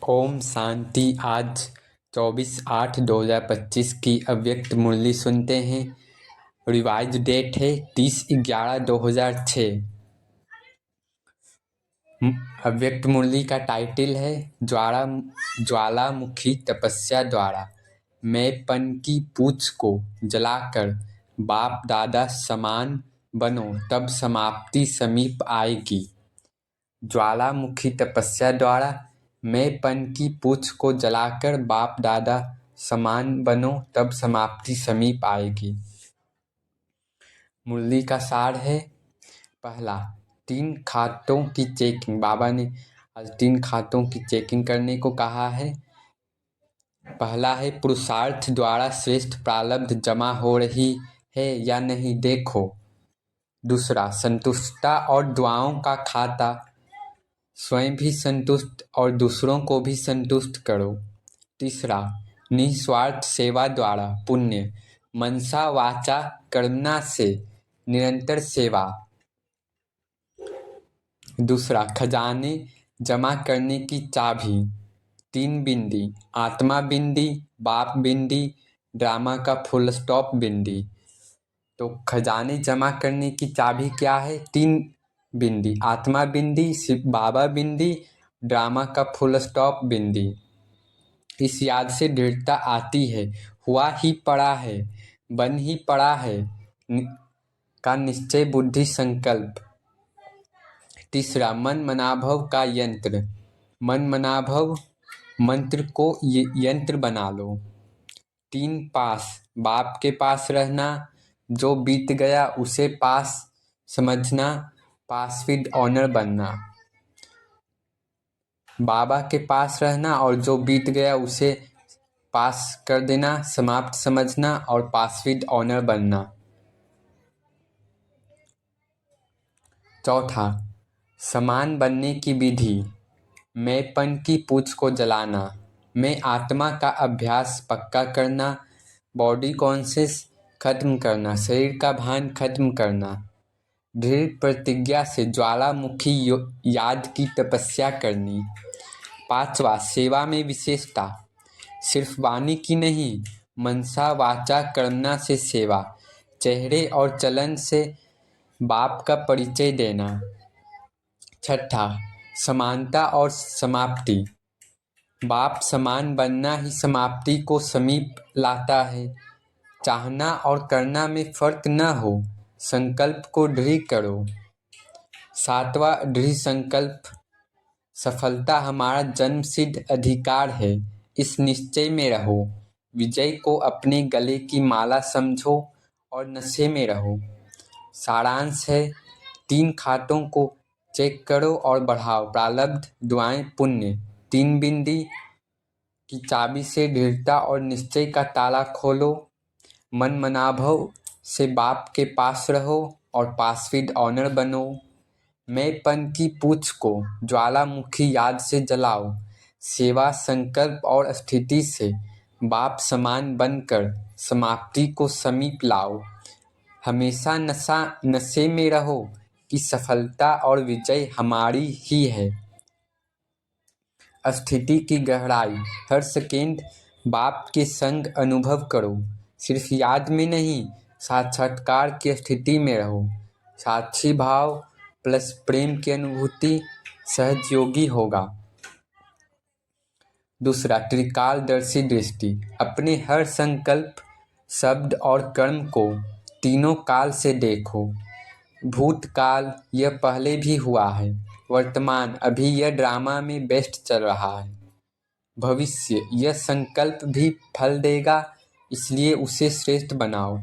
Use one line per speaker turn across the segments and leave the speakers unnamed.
ओम शांति। आज 24/8/2025 की अव्यक्त मुरली सुनते हैं। रिवाइज डेट है 30/11/2006। अव्यक्त मुरली का टाइटल है ज्वालामुखी तपस्या द्वारा मैंपन की पूछ को जलाकर बाप दादा समान बनो तब समाप्ति समीप आएगी। ज्वालामुखी तपस्या द्वारा मैंपन की पूछ को जलाकर बाप दादा समान बनो तब समाप्ति समीप आएगी। मुरली का सार है। पहला, 3 खातों की चेकिंग। बाबा ने आज 3 खातों की चेकिंग करने को कहा है। पहला है, पुरुषार्थ द्वारा श्रेष्ठ प्रारब्ध जमा हो रही है या नहीं देखो। दूसरा, संतुष्टता और दुआओं का खाता, स्वयं भी संतुष्ट और दूसरों को भी संतुष्ट करो। तीसरा, निस्वार्थ सेवा द्वारा पुण्य, मनसा वाचा कर्मणा से निरंतर सेवा। दूसरा, खजाने जमा करने की चाबी, 3 बिंदी, आत्मा बिंदी, बाप बिंदी, ड्रामा का फुल स्टॉप बिंदी। तो खजाने जमा करने की चाबी क्या है? 3 बिंदी, आत्मा बिंदी, बाबा बिंदी, ड्रामा का फुल स्टॉप बिंदी। इस याद से दृढ़ता आती है, हुआ ही पड़ा है, बन ही पड़ा है का निश्चय बुद्धि संकल्प। तीसरा, मन मनाभव का यंत्र, मन मनाभव मंत्र को यंत्र बना लो। 3 पास, बाप के पास रहना, जो बीत गया उसे पास समझना, पास विद ऑनर बनना। बाबा के पास रहना और जो बीत गया उसे पास कर देना, समाप्त समझना और पास विद ऑनर बनना। चौथा, समान बनने की विधि, मैंपन की पूछ को जलाना, मैं आत्मा का अभ्यास पक्का करना, बॉडी कॉन्शियस खत्म करना, शरीर का भान खत्म करना, दृढ़ प्रतिज्ञा से ज्वालामुखी याद की तपस्या करनी। पांचवा, सेवा में विशेषता, सिर्फ वाणी की नहीं, मनसा वाचा कर्मणा से सेवा, चेहरे और चलन से बाप का परिचय देना। छठा, समानता और समाप्ति, बाप समान बनना ही समाप्ति को समीप लाता है। चाहना और करना में फर्क न हो, संकल्प को दृढ़ करो। सातवां, दृढ़ संकल्प, सफलता हमारा जन्मसिद्ध अधिकार है, इस निश्चय में रहो। विजय को अपने गले की माला समझो और नशे में रहो। सारांश है, 3 खातों को चेक करो और बढ़ाओ, प्रारब्ध, दुआएं, पुण्य। 3 बिंदी की चाबी से दृढ़ता और निश्चय का ताला खोलो। मन मनाभव से बाप के पास रहो और पास विद ऑनर बनो। मैंपन की पूछ को ज्वालामुखी याद से जलाओ। सेवा, संकल्प और स्थिति से बाप समान बनकर समाप्ति को समीप लाओ। हमेशा नशे में रहो कि सफलता और विजय हमारी ही है। स्थिति की गहराई, हर सेकेंड बाप के संग अनुभव करो, सिर्फ याद में नहीं, साक्षात्कार की स्थिति में रहो। साक्षी भाव प्लस प्रेम की अनुभूति सहज योगी होगा। दूसरा, त्रिकालदर्शी दृष्टि, अपने हर संकल्प, शब्द और कर्म को तीनों काल से देखो। भूतकाल, यह पहले भी हुआ है। वर्तमान, अभी यह ड्रामा में बेस्ट चल रहा है। भविष्य, यह संकल्प भी फल देगा, इसलिए उसे श्रेष्ठ बनाओ।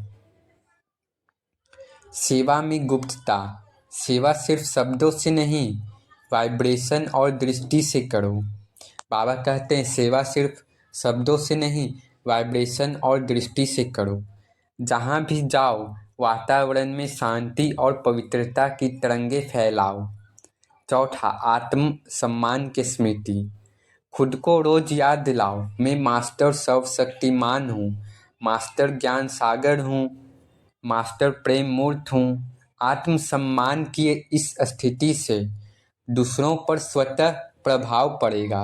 सेवा में गुप्तता, सेवा सिर्फ शब्दों से नहीं, वाइब्रेशन और दृष्टि से करो। बाबा कहते हैं, सेवा सिर्फ शब्दों से नहीं, वाइब्रेशन और दृष्टि से करो। जहाँ भी जाओ वातावरण में शांति और पवित्रता की तरंगे फैलाओ। चौथा, आत्म सम्मान की स्मृति, खुद को रोज याद दिलाओ, मैं मास्टर सर्वशक्तिमान हूँ, मास्टर ज्ञान सागर हूँ, मास्टर प्रेम मूर्त हूँ। आत्म सम्मान की इस स्थिति से दूसरों पर स्वतः प्रभाव पड़ेगा।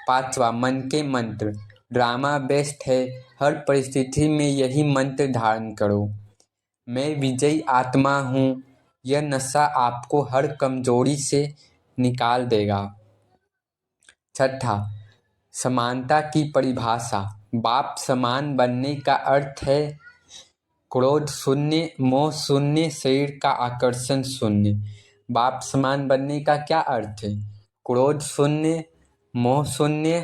5वां मन के मंत्र। ड्रामा बेस्ट है, हर परिस्थिति में यही मंत्र धारण करो। मैं विजयी आत्मा हूँ, यह नशा आपको हर कमजोरी से निकाल देगा। 6, समानता की परिभाषा। बाप समान बनने का अर्थ है क्रोध शून्य, मोह शून्य, शरीर का आकर्षण शून्य। बाप समान बनने का क्या अर्थ है? क्रोध शून्य, मोह शून्य,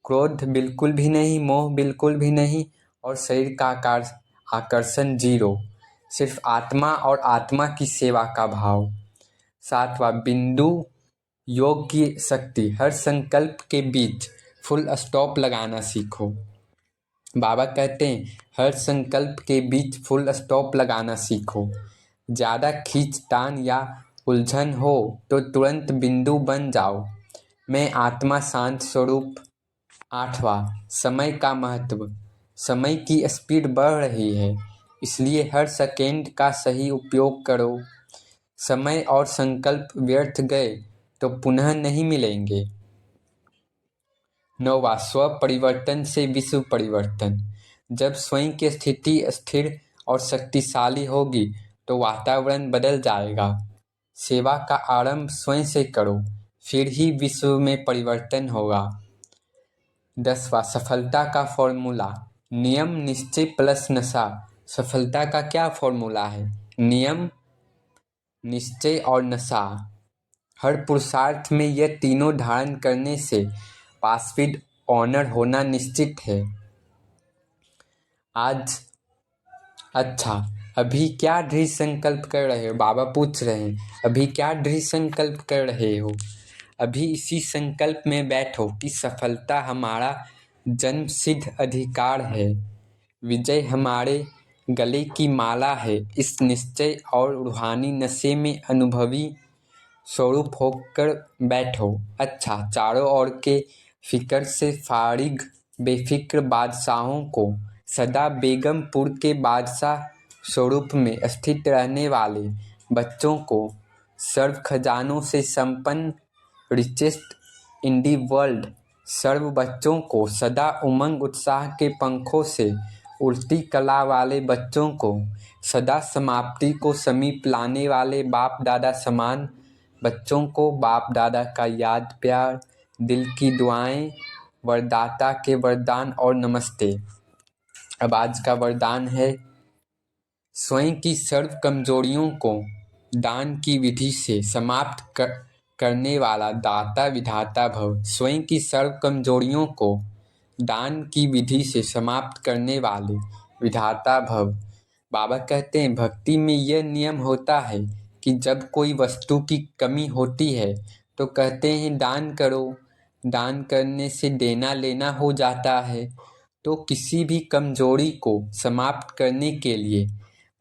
क्रोध बिल्कुल भी नहीं, मोह बिल्कुल भी नहीं, और शरीर का आकर्षण 0। सिर्फ आत्मा और आत्मा की सेवा का भाव। 7वां बिंदु योग की शक्ति। हर संकल्प के बीच फुल स्टॉप लगाना सीखो। बाबा कहते हैं हर संकल्प के बीच फुल स्टॉप लगाना सीखो। ज़्यादा खींचतान या उलझन हो तो तुरंत बिंदु बन जाओ। मैं आत्मा शांत स्वरूप। 8वां समय का महत्व। समय की स्पीड बढ़ रही है, इसलिए हर सेकेंड का सही उपयोग करो। समय और संकल्प व्यर्थ गए तो पुनः नहीं मिलेंगे। 9वां स्व परिवर्तन से विश्व परिवर्तन। जब स्वयं की स्थिति स्थिर और शक्तिशाली होगी तो वातावरण बदल जाएगा। सेवा का आरंभ स्वयं से करो, फिर ही विश्व में परिवर्तन होगा। 10वां सफलता का फॉर्मूला। नियम, निश्चय प्लस नशा। सफलता का क्या फॉर्मूला है? नियम, निश्चय और नशा। हर पुरुषार्थ में यह तीनों धारण करने से पासविद ऑनर होना निश्चित है। आज अच्छा, अभी क्या दृढ़ संकल्प कर रहे हो? बाबा पूछ रहे हैं अभी क्या दृढ़ संकल्प कर रहे हो? अभी इसी संकल्प में बैठो कि सफलता हमारा जन्मसिद्ध अधिकार है, विजय हमारे गले की माला है। इस निश्चय और रूहानी नशे में अनुभवी स्वरूप होकर बैठो। अच्छा, चारों ओर के फिक्र से फारिग बेफिक्र बादशाहों को, सदा बेगमपुर के बादशाह स्वरूप में स्थित रहने वाले बच्चों को, सर्व खजानों से संपन्न रिचेस्ट इन दी वर्ल्ड सर्व बच्चों को, सदा उमंग उत्साह के पंखों से उड़ती कला वाले बच्चों को, सदा समाप्ति को समीप लाने वाले बाप दादा समान बच्चों को, बाप दादा का याद प्यार, दिल की दुआएं, वरदाता के वरदान और नमस्ते। अब आज का वरदान है स्वयं की सर्व कमजोरियों को दान की विधि से समाप्त करने वाला दाता विधाता भव। स्वयं की सर्व कमजोरियों को दान की विधि से समाप्त करने वाले विधाता भव। बाबा कहते हैं भक्ति में यह नियम होता है कि जब कोई वस्तु की कमी होती है तो कहते हैं दान करो। दान करने से देना लेना हो जाता है। तो किसी भी कमजोरी को समाप्त करने के लिए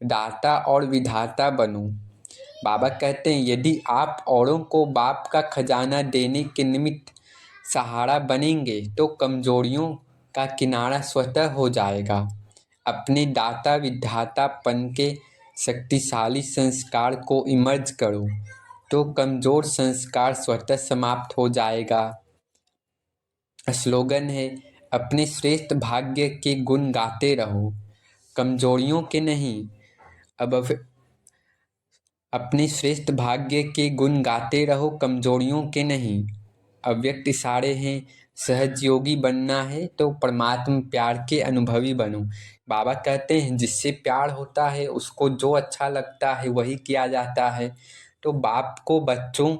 दाता और विधाता बनो। बाबा कहते हैं यदि आप औरों को बाप का खजाना देने के निमित्त सहारा बनेंगे तो कमजोरियों का किनारा स्वतः हो जाएगा। अपने दाता विधातापन के शक्तिशाली संस्कार को इमर्ज करो तो कमजोर संस्कार स्वतः समाप्त हो जाएगा। स्लोगन है अपने श्रेष्ठ भाग्य के गुण गाते रहो, कमजोरियों के नहीं। अपने श्रेष्ठ भाग्य के गुण गाते रहो, कमजोरियों के नहीं। अव्यक्त इशारे हैं, सहज योगी बनना है तो परमात्मा प्यार के अनुभवी बनो। बाबा कहते हैं जिससे प्यार होता है उसको जो अच्छा लगता है वही किया जाता है। तो बाप को बच्चों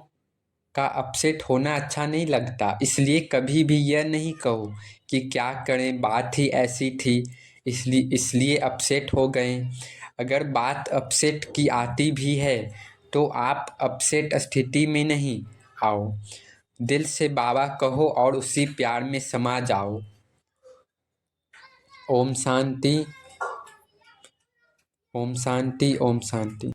का अपसेट होना अच्छा नहीं लगता, इसलिए कभी भी यह नहीं कहो कि क्या करें बात ही ऐसी थी इसलिए अपसेट हो गए। अगर बात अपसेट की आती भी है तो आप अपसेट स्थिति में नहीं आओ, दिल से बाबा कहो और उसी प्यार में समा जाओ। ओम शांति, ओम शांति, ओम शांति।